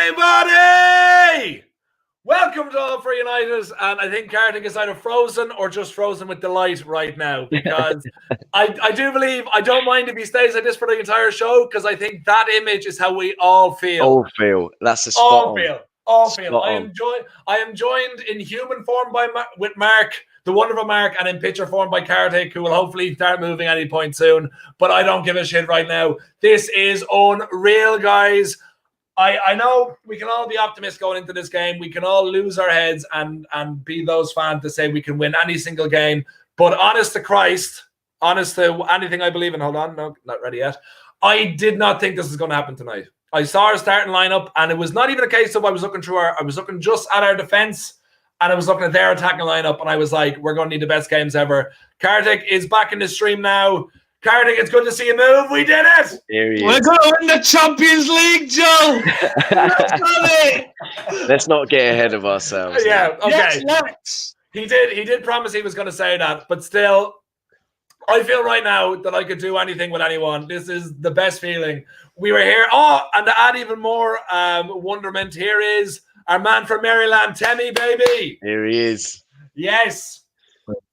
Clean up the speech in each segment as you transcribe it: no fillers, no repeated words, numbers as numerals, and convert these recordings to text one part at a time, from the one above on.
Everybody! Welcome to All for United, and I think Cardiff is either frozen or just frozen with delight right now, because I do believe, I don't mind if he stays like this for the entire show, because I think that image is how we all feel. All feel. That's a spot on. All feel. I am joined in human form with Mark, the wonderful Mark, and in picture form by Kartik, who will hopefully start moving any point soon. But I don't give a shit right now. This is unreal, guys. I know we can all be optimists going into this game. We can all lose our heads and be those fans to say we can win any single game. But honest to Christ, honest to anything I believe in, hold on, no, not ready yet. I did not think this was going to happen tonight. I saw our starting lineup, and it was not even a case of I was looking just at our defense, and I was looking at their attacking lineup, and I was like, we're going to need the best games ever. Kartik is back in the stream now. Kartik, it's good to see you move. We did it. We're going to win the Champions League, Joe. Let's not get ahead of ourselves. Yeah, okay. Yes. He did promise he was going to say that, but still, I feel right now that I could do anything with anyone. This is the best feeling. We were here. Oh, and to add even more wonderment, here is our man from Maryland, Temi, baby. Here he is. Yes.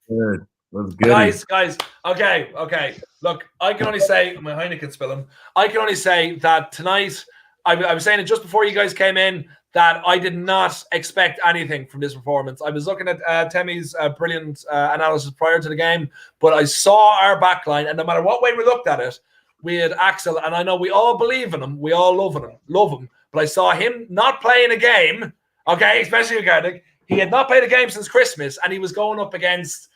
Good. What's good? Guys. Okay. Look, I can only say, my Heineken's spilling. I can only say that tonight, I was saying it just before you guys came in, that I did not expect anything from this performance. I was looking at Temi's brilliant analysis prior to the game, but I saw our backline, and no matter what way we looked at it, we had Axel, and I know we all believe in him. We all love him. But I saw him not playing a game, okay, especially with Kartik. He had not played a game since Christmas, and he was going up against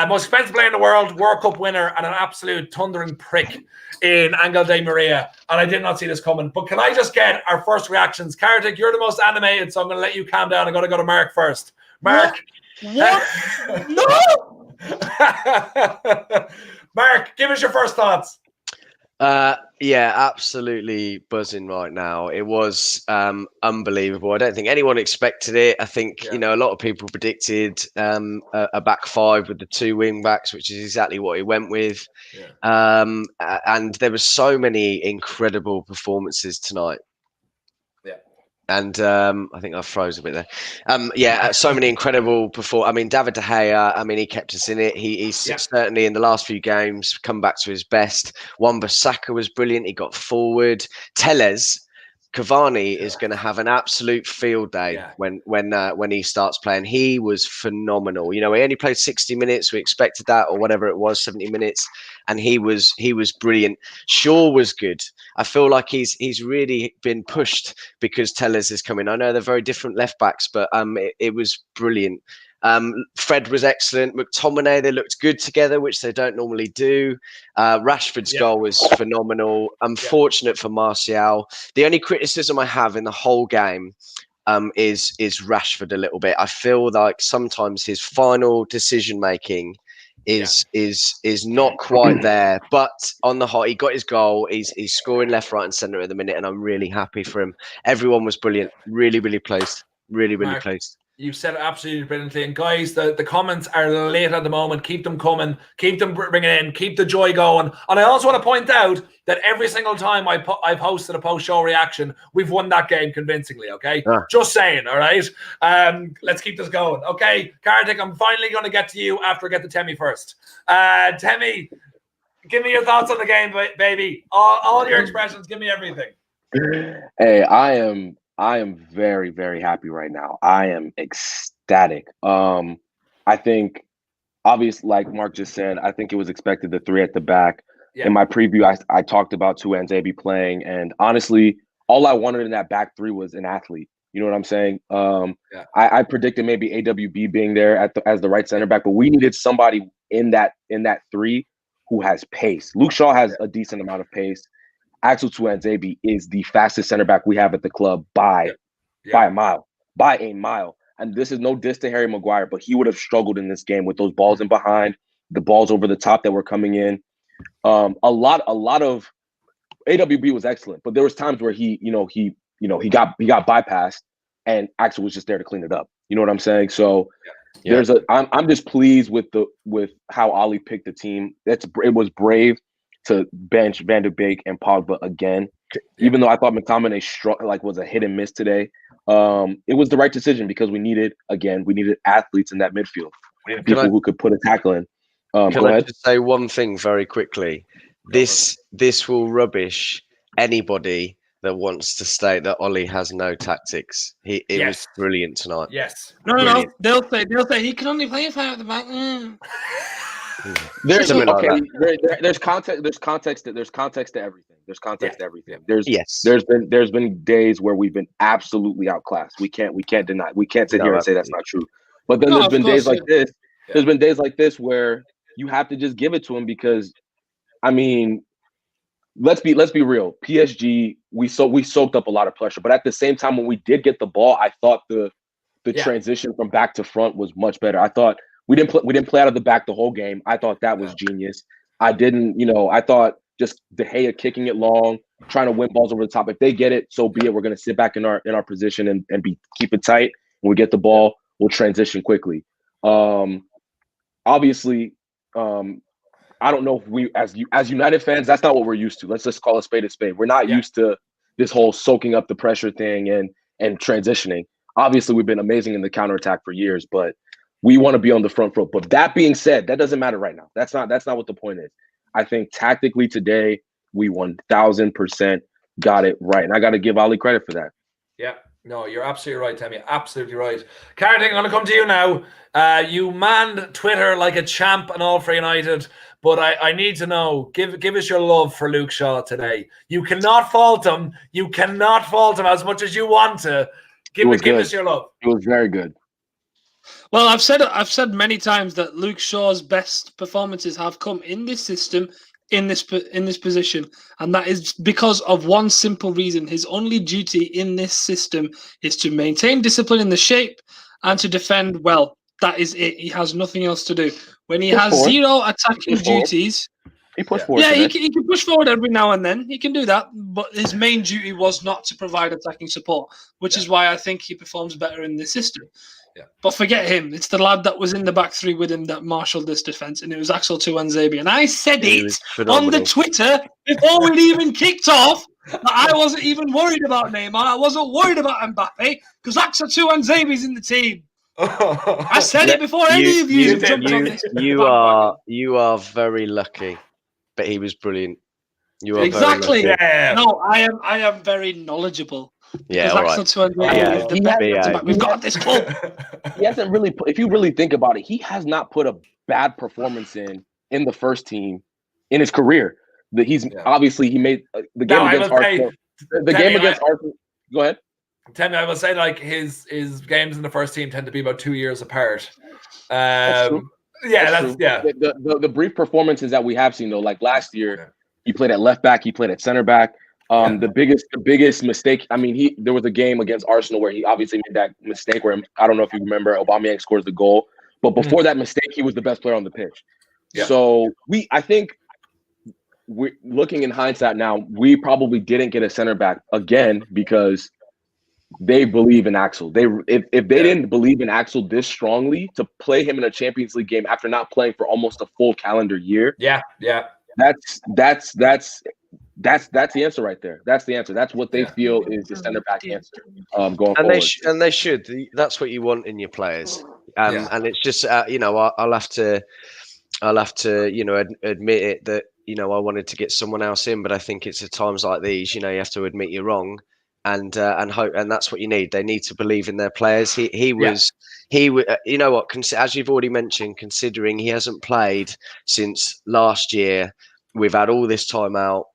most expensive player in the world, World Cup winner, and an absolute thundering prick in Angel Di Maria. And I did not see this coming. But can I just get our first reactions? Kartik, you're the most animated, so I'm going to let you calm down. I'm going to go to Mark first. Mark. What? No! Mark, give us your first thoughts. Yeah, absolutely buzzing right now. It was unbelievable. I don't think anyone expected it. I think, a lot of people predicted a back five with the two wing backs, which is exactly what he went with. Yeah. And there were so many incredible performances tonight. And I think I froze a bit there. So many incredible performances. I mean, David De Gea, he kept us in it. He's certainly in the last few games come back to his best. Wan-Bissaka was brilliant. He got forward. Telles, Cavani is going to have an absolute field day when he starts playing. He was phenomenal. He only played 60 minutes. We expected that, or whatever it was, 70 minutes, and he was brilliant. Shaw was good. I feel like he's really been pushed because Telles is coming. I know they're very different left backs, but it was brilliant. Fred was excellent. McTominay, they looked good together, which they don't normally do. Rashford's goal was phenomenal. Unfortunate for Martial. The only criticism I have in the whole game is Rashford a little bit. I feel like sometimes his final decision making is not quite there. But on the hot, he got his goal. He's scoring left, right, and centre at the minute, and I'm really happy for him. Everyone was brilliant. Really, really pleased. Really, really pleased. You've said it absolutely brilliantly. And guys, the comments are late at the moment. Keep them coming. Keep them bringing in. Keep the joy going. And I also want to point out that every single time I've hosted a post-show reaction, we've won that game convincingly, okay? Just saying, all right? Let's keep this going. Okay, Kartik, I'm finally going to get to you after I get to Temi first. Temi, give me your thoughts on the game, baby. All your expressions. Give me everything. Hey, I am very, very happy right now. I am ecstatic. I think, obviously, like Mark just said, I think it was expected the three at the back. Yeah. In my preview, I talked about Tuanzebe playing, and honestly, all I wanted in that back three was an athlete. You know what I'm saying? I predicted maybe AWB being there as the right center back, but we needed somebody in that three who has pace. Luke Shaw has a decent amount of pace. Axel Tuanzebe is the fastest center back we have at the club by a mile. And this is no diss to Harry Maguire, but he would have struggled in this game with those balls in behind, the balls over the top that were coming in. A lot of AWB was excellent, but there was times where he got bypassed, and Axel was just there to clean it up. You know what I'm saying? So I'm just pleased with how Ollie picked the team. It was brave to bench Van de Beek and Pogba again. Even though I thought McTominay was a hit and miss today, it was the right decision because we needed athletes in that midfield, people who could put a tackle in. Can I just say one thing very quickly? This will rubbish anybody that wants to state that Ollie has no tactics. It was brilliant tonight. Yes. No. They'll say he can only play 5 at the back. There's context to everything. There's context to everything. There's been days where we've been absolutely outclassed. We can't deny. We can't sit here and say that's not true. But then there's been days like this. There's been days like this where you have to just give it to him because, I mean, let's be real. PSG, we soaked up a lot of pressure, but at the same time, when we did get the ball, I thought the transition from back to front was much better. I thought we didn't play out of the back the whole game. I thought that was genius. I thought just De Gea kicking it long, trying to win balls over the top. If they get it, so be it. We're gonna sit back in our position and keep it tight. When we get the ball, we'll transition quickly. Obviously, I don't know if we as United fans, that's not what we're used to. Let's just call a spade a spade. We're not used to this whole soaking up the pressure thing and transitioning. Obviously, we've been amazing in the counterattack for years, but we want to be on the front foot. But that being said, that doesn't matter right now. That's not what the point is. I think tactically today, we 1000% got it right. And I got to give Ali credit for that. Yeah. No, you're absolutely right, Tammy. Absolutely right. Cardigan, I'm going to come to you now. You manned Twitter like a champ and all for United, but I need to know, give us your love for Luke Shaw today. You cannot fault him. You cannot fault him as much as you want to. Give us your love. It was very good. Well, I've said many times that Luke Shaw's best performances have come in this system, in this position, and that is because of one simple reason. His only duty in this system is to maintain discipline in the shape and to defend well. That is it. He has nothing else to do. When he has zero attacking duties, he pushed forward. Yeah, he can push forward every now and then. He can do that, but his main duty was not to provide attacking support, which is why I think he performs better in this system. Yeah. But forget him. It's the lad that was in the back three with him that marshalled this defence, and it was Axel Tuanzebe. And I said it on the Twitter before we'd even kicked off that I wasn't even worried about Neymar. I wasn't worried about Mbappe because Axel Tuanzebe's in the team. I said it before any of you jumped on this. You are very lucky, but he was brilliant. You are exactly. Very lucky. Yeah. No, I am very knowledgeable. Yeah, all right. We've got this club. He hasn't really. If you really think about it, he has not put a bad performance in the first team in his career. Obviously he made the game against Arsenal. The game against Arsenal. Go ahead. Tell me, I will say like his games in the first team tend to be about 2 years apart. That's true. The brief performances that we have seen though, like last year, he played at left back, he played at center back. The biggest mistake. I mean, there was a game against Arsenal where he obviously made that mistake where I don't know if you remember, Aubameyang scores the goal, but before that mistake, he was the best player on the pitch. Yeah. So I think we're looking in hindsight now, we probably didn't get a center back again because they believe in Axel. If they didn't believe in Axel this strongly to play him in a Champions League game after not playing for almost a full calendar year. Yeah. That's the answer right there. That's the answer. That's what they feel is the center back answer going forward. They should. That's what you want in your players. And it's just I'll have to admit it that I wanted to get someone else in, but I think it's at times like these you have to admit you're wrong and hope, and that's what you need. They need to believe in their players. He was as you've already mentioned, considering he hasn't played since last year, we've had all this time out.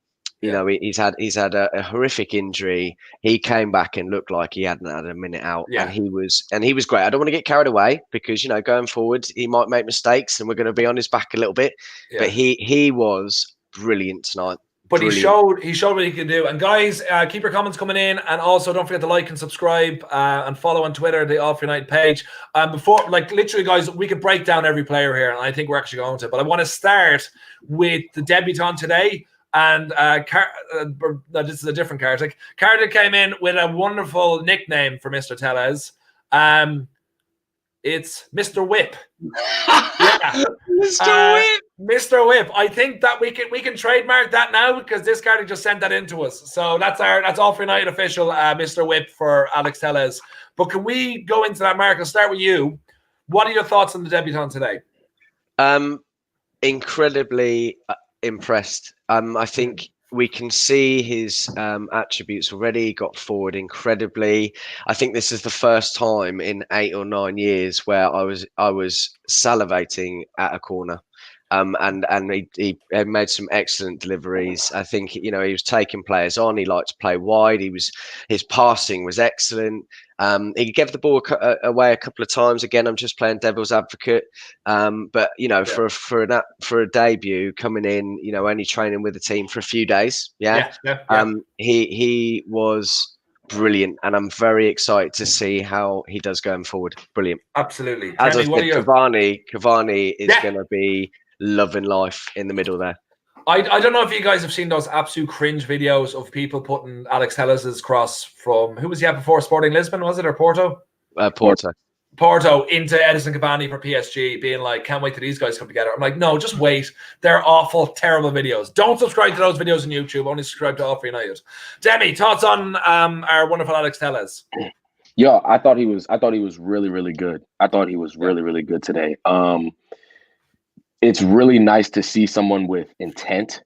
He's had a horrific injury. He came back and looked like he hadn't had a minute out, and he was great. I don't want to get carried away because going forward he might make mistakes, and we're going to be on his back a little bit. Yeah. But he was brilliant tonight. But he showed what he could do. And guys, keep your comments coming in, and also don't forget to like and subscribe and follow on Twitter the All for United page. Before, literally, guys, we could break down every player here, and I think we're actually going to. But I want to start with the debutant today. And this is a different character. Carter came in with a wonderful nickname for Mr. Tellez. It's Mr. Whip. Mr. Whip. Mr. Whip, I think that we can trademark that now because this guy just sent that in to us. So that's all for United official, Mr. Whip for Alex Telles. But can we go into that, Mark? I'll start with you. What are your thoughts on the debutant today? Incredibly impressed. I think we can see his attributes already. He got forward incredibly. I think this is the first time in 8 or 9 years where I was salivating at a corner. And he made some excellent deliveries. I think, he was taking players on. He liked to play wide. His passing was excellent. He gave the ball away a couple of times. Again, I'm just playing devil's advocate. But for a debut coming in, only training with the team for a few days. He was brilliant, and I'm very excited to see how he does going forward. Brilliant. Absolutely. As I said, Cavani is going to be loving life in the middle there. I don't know if you guys have seen those absolute cringe videos of people putting Alex Telles' cross from, who was he at before, Sporting Lisbon, was it, or Porto? Porto into Edison Cavani for PSG, being like, can't wait till these guys come together. I'm like, no, just wait. They're awful, terrible videos. Don't subscribe to those videos on YouTube. Only subscribe to All for United. Demi, thoughts on our wonderful Alex Telles? Yeah, I thought he was really, really good. I thought he was really, really good today. It's really nice to see someone with intent.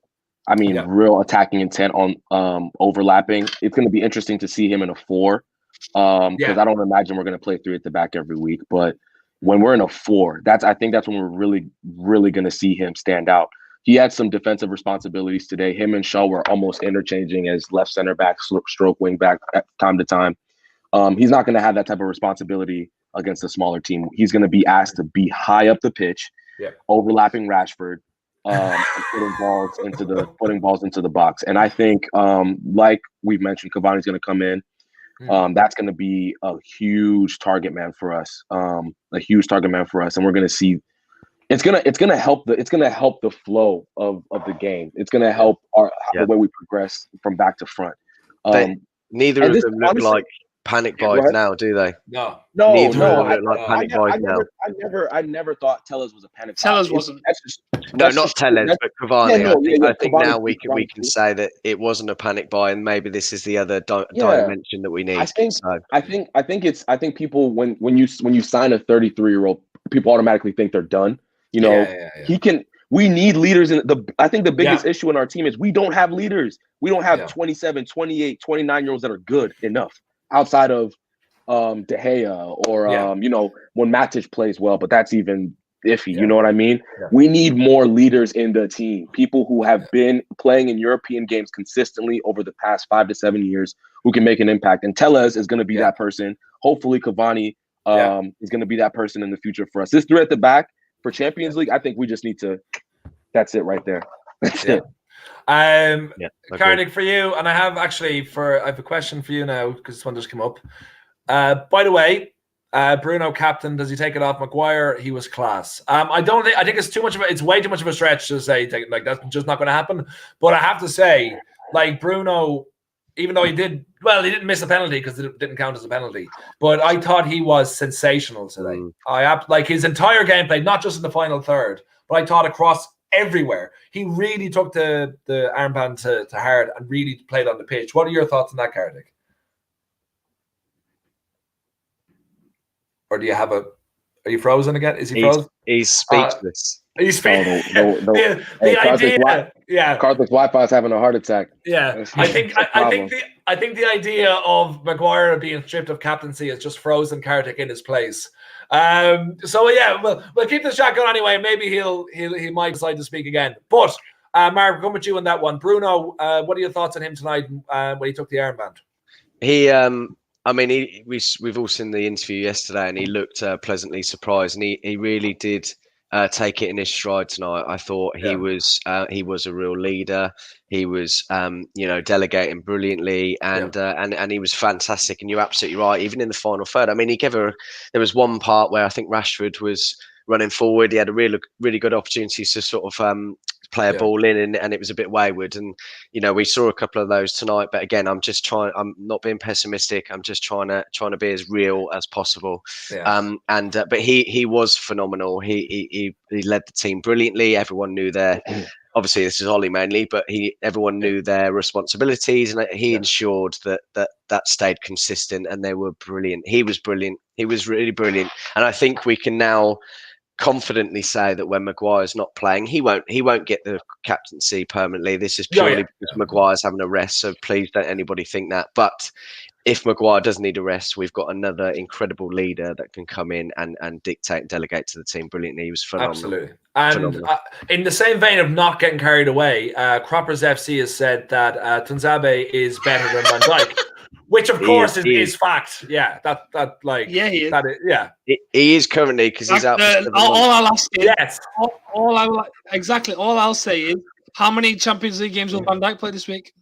I mean, real attacking intent on overlapping. It's going to be interesting to see him in a 4 because I don't imagine we're going to play 3 at the back every week. But when we're in a 4, I think that's when we're really, really going to see him stand out. He had some defensive responsibilities today. Him and Shaw were almost interchanging as left center back, stroke wing back at time to time. He's not going to have that type of responsibility against a smaller team. He's going to be asked to be high up the pitch. Overlapping Rashford, and putting balls into the box. And I think, like we've mentioned, Cavani's going to come in. That's going to be a huge target man for us. And we're going to see. It's going to help the flow of the game. It's going to help the way we progress from back to front. Neither of them look like panic buys now, do they? No. I never thought Telles was a panic buy. Telles wasn't. Not Telles, but Cavani. I think now we can say that it wasn't a panic buy, and maybe this is the other dimension that we need. I think people when you sign a 33-year-old, people automatically think they're done. He can. We need leaders I think the biggest issue in our team is we don't have leaders. We don't have 27, 28, 29-year-olds that are good enough outside of De Gea or when Matic plays well, but that's even iffy. You know what I mean? We need more leaders in the team, people who have been playing in European games consistently over the past 5 to 7 years who can make an impact. And Telles is going to be that person. Hopefully Cavani is going to be that person in the future for us. This 3 at the back for Champions League, I think we just need to that's it right there. That's it. Kartik, for you, and I have a question for you now because this one just came up. By the way, Bruno captain, does he take it off Maguire? He was class. I think it's it's way too much of a stretch to say that's just not going to happen. But I have to say, like Bruno, even though he didn't miss a penalty because it didn't count as a penalty, but I thought he was sensational today. Like his entire gameplay, not just in the final third, but I thought across everywhere. He really took the armband to heart and really played on the pitch. What are your thoughts on that, Kartik? Or do you have are you frozen again? Is he frozen? He's speechless. He's speechless. Karthik's Wi-Fi is having a heart attack. Yeah. I think the idea of Maguire being stripped of captaincy is just frozen Kartik in his place. We'll keep this chat going anyway. Maybe he might decide to speak again. But Mark, come with you on that one. Bruno, what are your thoughts on him tonight when he took the armband? We've all seen the interview yesterday, and he looked pleasantly surprised, and he really did take it in his stride tonight. I thought he was a real leader. He was delegating brilliantly, and he was fantastic. And you're absolutely right. Even in the final third, there was one part where I think Rashford was running forward. He had a really good opportunity to sort of play a ball in, and it was a bit wayward. And we saw a couple of those tonight. But again, I'm not being pessimistic. I'm just trying to be as real as possible. But he was phenomenal. He led the team brilliantly. Everyone knew obviously this is Ollie mainly, but everyone knew their responsibilities, and he ensured that stayed consistent, and they were brilliant. He was brilliant. He was really brilliant. And I think we can now confidently say that when Maguire's not playing, he won't get the captaincy permanently. This is purely because Maguire's having a rest, so please don't anybody think that. But if Maguire does need a rest, we've got another incredible leader that can come in and dictate and delegate to the team brilliantly. He was phenomenal. Absolutely. And in the same vein of not getting carried away, Croppers FC has said that Tuanzebe is better than Van Dijk, which of course is fact. Yeah, he is currently, because he's out. All I'll ask is, all I'll say is, how many Champions League games will Van Dijk play this week?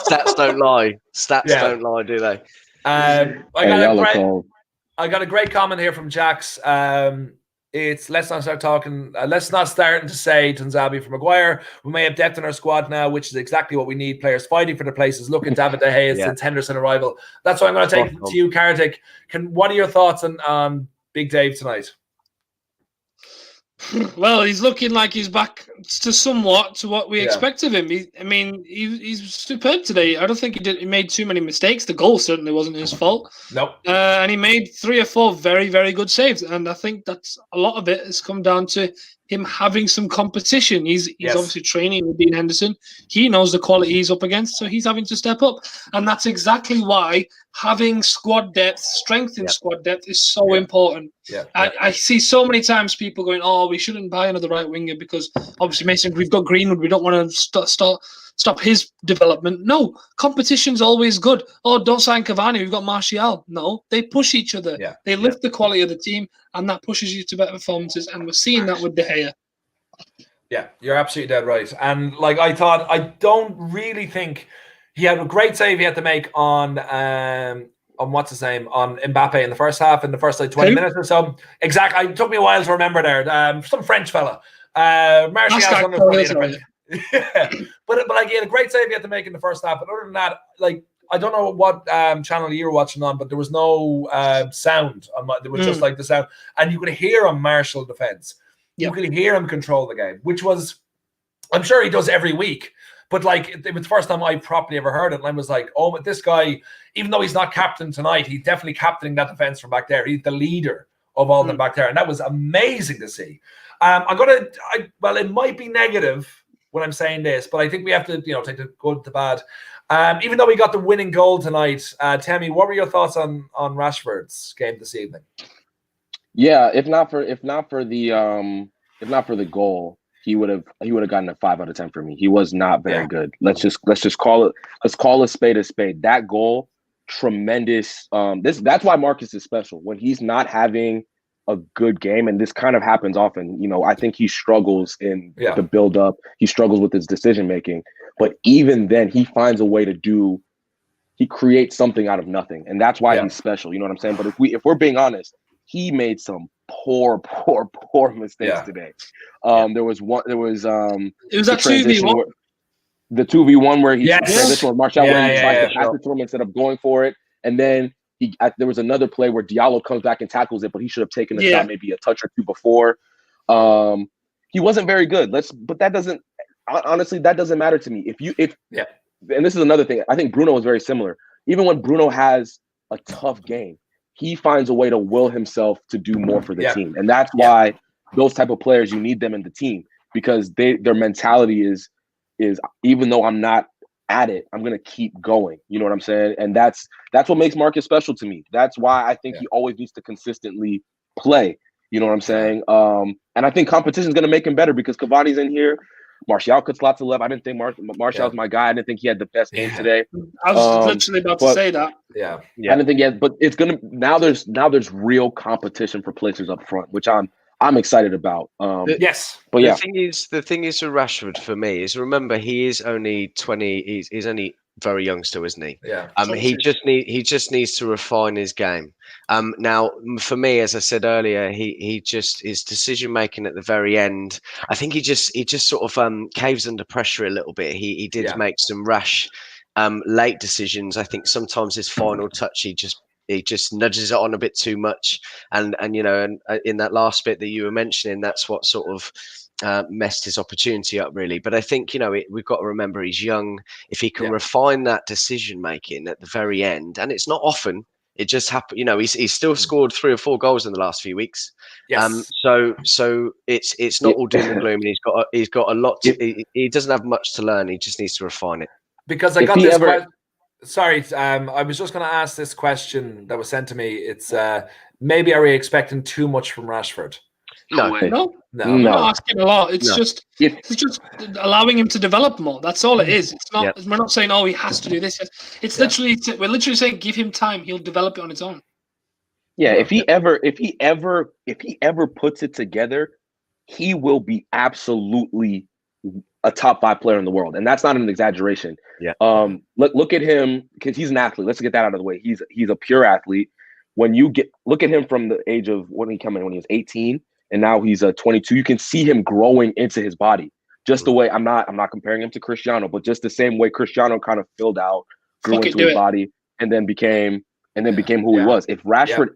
Stats don't lie. Don't lie, do they? I got a great comment here from Jax. It's let's not start to say Tuanzebe for Maguire. We may have depth in our squad now, which is exactly what we need. Players fighting for their places. Look at David De Gea since Henderson arrival. That's what I'm going to take to you, Kartik. What are your thoughts on Big Dave tonight? Well, he's looking like he's back to what we expect of him. He's superb today. I don't think he made too many mistakes. The goal certainly wasn't his fault. Nope. And he made 3 or 4 very, very good saves. And I think that's a lot of it has come down to him having some competition. He's obviously training with Dean Henderson. He knows the quality he's up against, so he's having to step up. And that's exactly why having squad depth, strength in squad depth is so important. I see so many times people going, "Oh, we shouldn't buy another right winger because obviously Mason, we've got Greenwood. We don't want to stop his development." No, competition's always good. Oh, don't sign Cavani. We've got Martial. No, they push each other. They lift the quality of the team, and that pushes you to better performances. And we're seeing that with De Gea. Yeah, you're absolutely dead right. And I don't really think he had a great save he had to make on what's his name, on Mbappe in the first half, in the first 20 minutes or so. Exactly. It took me a while to remember there. Some French fella. Martial's but he had a great save he had to make in the first half. But other than that, I don't know what channel you were watching on, but there was no sound. There was just the sound, and you could hear him marshal defense. You could hear him control the game, which was, I'm sure he does every week. But it was the first time I properly ever heard it, and I was like, "Oh, this guy, even though he's not captain tonight, he's definitely captaining that defense from back there. He's the leader of all them back there," and that was amazing to see. It might be negative when I'm saying this, but I think we have to, take the good, the bad. Even though we got the winning goal tonight, Tammy, what were your thoughts on Rashford's game this evening? Yeah, if not for the goal, he would have gotten a 5 out of 10 for me. He was not very good. Let's just call a spade a spade. That goal, tremendous. That's why Marcus is special. When he's not having a good game, and this kind of happens often, I think he struggles in the build up. He struggles with his decision making. But even then, he finds a way he creates something out of nothing. And that's why he's special. You know what I'm saying? But if we're being honest, he made some poor mistakes today. It was that 2v1. The 2v1 where this was Martial where he tries to pass it to him instead of going for it. And then there was another play where Diallo comes back and tackles it, but he should have taken a shot maybe a touch or two before. He wasn't very good. But that doesn't matter to me. And this is another thing. I think Bruno was very similar. Even when Bruno has a tough game, he finds a way to will himself to do more for the team. And that's why those type of players, you need them in the team, because their mentality is even though I'm not at it, I'm going to keep going. You know what I'm saying? And that's what makes Marcus special to me. That's why I think he always needs to consistently play. You know what I'm saying? And I think competition is going to make him better because Cavani's in here. Martial cuts lots of left. I didn't think Martial's my guy. I didn't think he had the best game today. I was literally about to say that. Yeah. I didn't think he had, but it's gonna now. There's real competition for places up front, which I'm excited about. But the thing is with Rashford for me is, remember, he is only 20. He's only very young still, isn't he? Yeah. He just needs to refine his game. Now, for me, as I said earlier, he just his decision making at the very end. I think he just sort of caves under pressure a little bit. He did make some rash late decisions. I think sometimes his final touch, he just nudges it on a bit too much, and in that last bit that you were mentioning, that's what sort of messed his opportunity up, really. But I think we've got to remember he's young. If he can refine that decision making at the very end, and it's not often, it just happened. He's still scored 3 or 4 goals in the last few weeks. Yes. So it's not all doom and gloom. And he's got a lot. He doesn't have much to learn. He just needs to refine it. Because I got this question. Sorry, I was just going to ask this question that was sent to me. It's maybe are we expecting too much from Rashford? No. We're not asking a lot. It's just allowing him to develop more. That's all it is. It's not. We're not saying he has to do this. It's literally we're literally saying give him time. He'll develop it on its own. Yeah, if he ever puts it together, he will be absolutely a top 5 player in the world, and that's not an exaggeration. Yeah. Look at him, because he's an athlete. Let's get that out of the way. He's a pure athlete. When you look at him from the age of when he was 18, and now he's 22, you can see him growing into his body. Just the way I'm not comparing him to Cristiano, but just the same way Cristiano kind of filled out, grew into his body, and then became who he was. If Rashford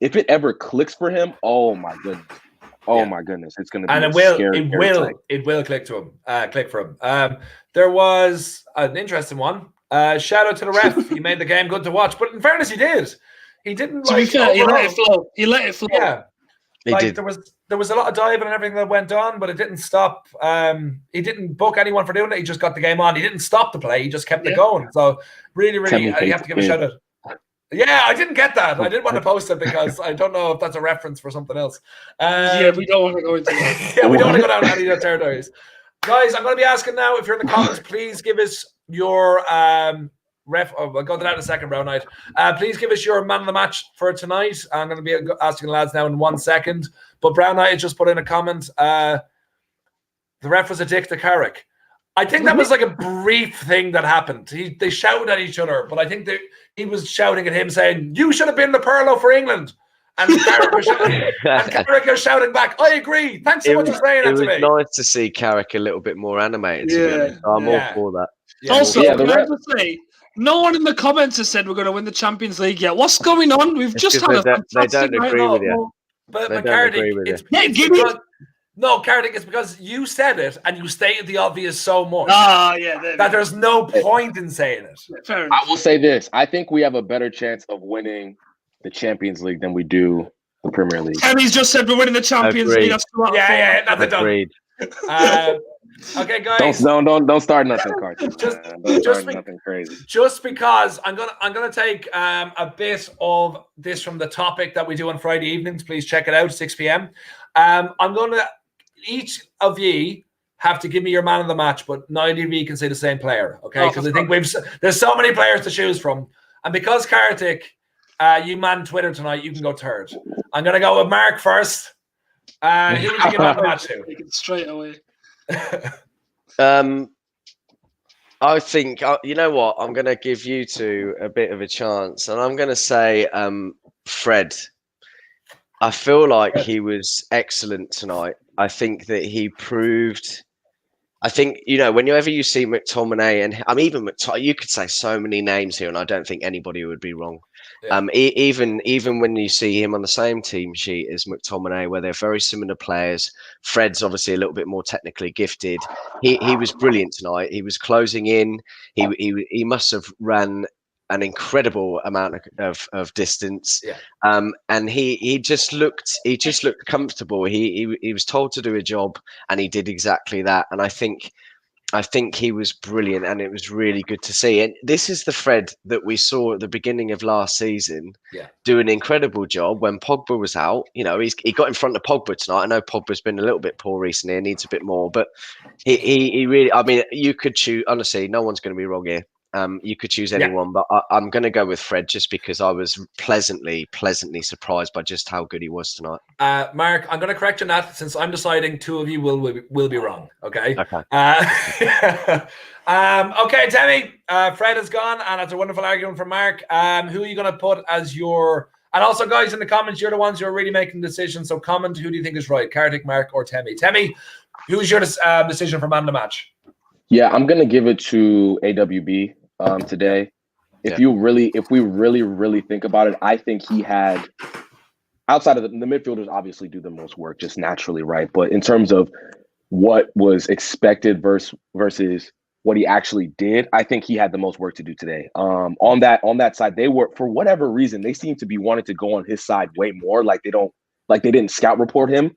if it ever clicks for him, oh my goodness. Oh my goodness, it's going to be it will click for him. There was an interesting one. Shout out to the ref. He made the game good to watch, but in fairness, he did. He didn't. To be fair, he let it flow. Yeah, he did. There was a lot of diving and everything that went on, but it didn't stop. He didn't book anyone for doing it. He just got the game on. He didn't stop the play. He just kept it going. So really, you have to give a shout out. Yeah, I didn't get that. I didn't want to post it because I don't know if that's a reference for something else. We don't want to go into that. Yeah, we don't want to go down any of those territories. Guys, I'm going to be asking now, if you're in the comments, please give us your I'll go to that in a second, Brown Knight. Please give us your man of the match for tonight. I'm going to be asking the lads now in 1 second. But Brown Knight just put in a comment. The ref was a dick to Carrick. I think that was like a brief thing that happened. They shouted at each other, but I think he was shouting at him saying, "You should have been the Perlo for England." And Carrick was shouting back, "I agree. Thanks so much for saying that to me." It was nice to see Carrick a little bit more animated. I'm all for that. Yeah. Also, can I just say, no one in the comments has said we're going to win the Champions League yet. What's going on? We've just had a fantastic They don't agree with you. But Carrick, Cardick, it's because you said it and you stated the obvious so much that there's no point in saying it. Fair enough. I will say this. I think we have a better chance of winning the Champions League than we do the Premier League. Kenny's just said we're winning the Champions League. That's that's agreed. Okay, guys. Don't start nothing, Carter. Nothing crazy. Just because I'm gonna take a bit of this from the topic that we do on Friday evenings. Please check it out, 6 p.m. I'm gonna each of you have to give me your man of the match, but neither of you can say the same player, okay? Because I think there's so many players to choose from, and because Kartik, you man Twitter tonight, you can go third. I'm gonna go with Mark first. Who would you give man of the match to? Straight away. I think you know what, I'm going to give you two a bit of a chance, and I'm going to say Fred. I feel like he was excellent tonight. I think that he proved. I think, whenever you see McTominay, and even McTominay, you could say so many names here, and I don't think anybody would be wrong. Yeah. Even when you see him on the same team sheet as McTominay, where they're very similar players, Fred's obviously a little bit more technically gifted. He was brilliant tonight. He was closing in. He must have ran an incredible amount of distance. Yeah. And he just looked comfortable. He was told to do a job, and he did exactly that. And I think he was brilliant, and it was really good to see. And this is the Fred that we saw at the beginning of last season, do an incredible job when Pogba was out. He got in front of Pogba tonight. I know Pogba's been a little bit poor recently and needs a bit more, but he really, I mean, you could choose, honestly, no one's going to be wrong here. You could choose anyone, but I'm going to go with Fred just because I was pleasantly surprised by just how good he was tonight. Mark, I'm going to correct you on that since I'm deciding two of you will be wrong. Okay. Okay. Okay, Temi. Fred is gone, and that's a wonderful argument from Mark. Who are you going to put as your? And also, guys, in the comments, you're the ones who are really making decisions. So comment who do you think is right, Kartik, Mark, or Temi? Temi, who's your decision for man of the match? Yeah, I'm gonna give it to AWB today. If we really think about it, I think he had, outside of the midfielders obviously do the most work just naturally, right? But in terms of what was expected versus what he actually did, I think he had the most work to do today. On that side, they were, for whatever reason, they seem to be wanting to go on his side way more. Like they didn't scout report him.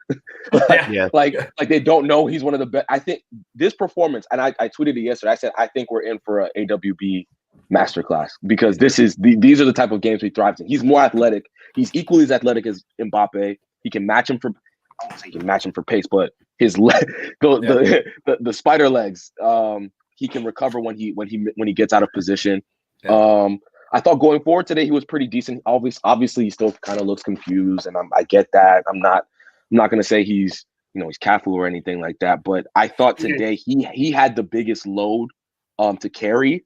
Like they don't know he's one of the best. I think this performance, and I tweeted it yesterday. I said I think we're in for a AWB masterclass because these are the type of games he thrives in. He's more athletic. He's equally as athletic as Mbappe. He can match him for. I won't say he can match him for pace, but his the spider legs. He can recover when he gets out of position. Yeah. I thought going forward today he was pretty decent. Obviously he still kind of looks confused, and I get that. I'm not going to say he's Cafu or anything like that, but I thought today he had the biggest load to carry,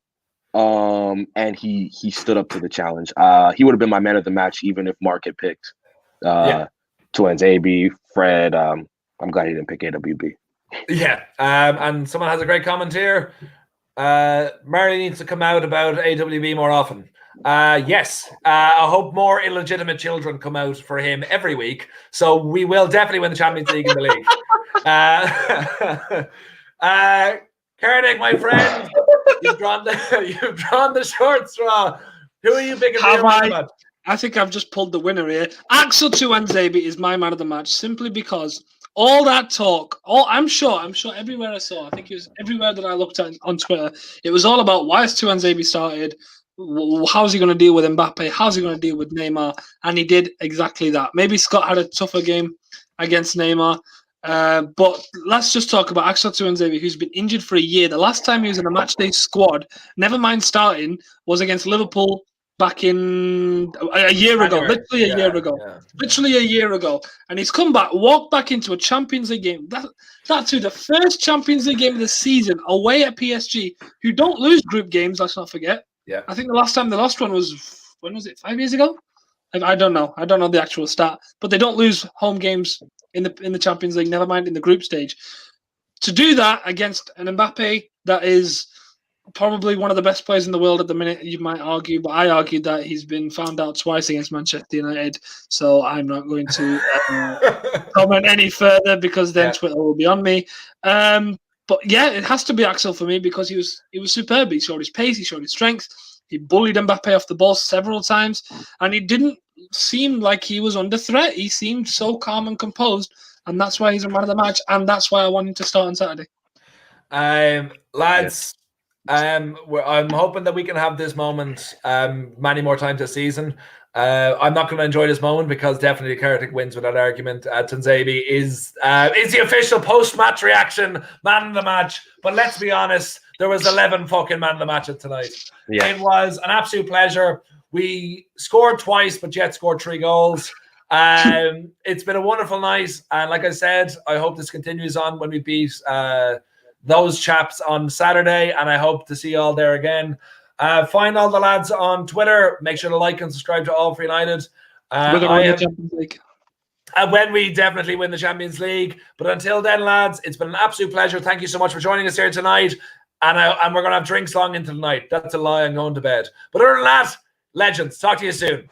and he stood up to the challenge. He would have been my man of the match even if Mark had picked Tuanzebe, Fred. I'm glad he didn't pick AWB. Yeah, and someone has a great comment here. Murray needs to come out about AWB more often. Yes, I hope more illegitimate children come out for him every week. So we will definitely win the Champions League in the league. Kartik, my friend, you've drawn the short straw. Who are you picking for your man of the match? I think I've just pulled the winner here. Axel Tuanzebe is my man of the match simply because all that talk, I'm sure everywhere I saw, I think it was everywhere that I looked at on Twitter, it was all about why is Tuanzebe started, how's he going to deal with Mbappe, how's he going to deal with Neymar, and he did exactly that. Maybe Scott had a tougher game against Neymar, but let's just talk about Axel Tuanzebe, who's been injured for a year. The last time he was in a matchday squad, never mind starting, was against Liverpool back in a year ago, literally a year ago, and he's come back, walked back into a Champions League game. That's the first Champions League game of the season away at PSG, who don't lose group games. Let's not forget. Yeah, I think the last time they lost one was 5 years ago. I don't know the actual stat, but they don't lose home games in the Champions League. Never mind in the group stage. To do that against an Mbappe that is probably one of the best players in the world at the minute, you might argue, but I argued that he's been found out twice against Manchester United, so I'm not going to comment any further because then Twitter will be on me. But yeah, it has to be Axel for me because he was superb. He showed his pace, he showed his strength, he bullied Mbappe off the ball several times, and he didn't seem like he was under threat. He seemed so calm and composed, and that's why he's a man of the match, and that's why I want him to start on Saturday. Lads. I'm hoping that we can have this moment many more times this season. I'm not going to enjoy this moment because definitely Kartik wins with that argument. Tuanzebe is the official post-match reaction man of the match. But let's be honest, there was 11 fucking man of the match tonight. Yeah. It was an absolute pleasure. We scored twice, but yet scored 3 goals. It's been a wonderful night, and like I said, I hope this continues on when we beat those chaps on Saturday, and I hope to see you all there again. Find all the lads on Twitter. Make sure to like and subscribe to All for United. When we definitely win the Champions League. But until then, lads, it's been an absolute pleasure. Thank you so much for joining us here tonight. And we're going to have drinks long into the night. That's a lie. I'm going to bed. But other than that, legends. Talk to you soon.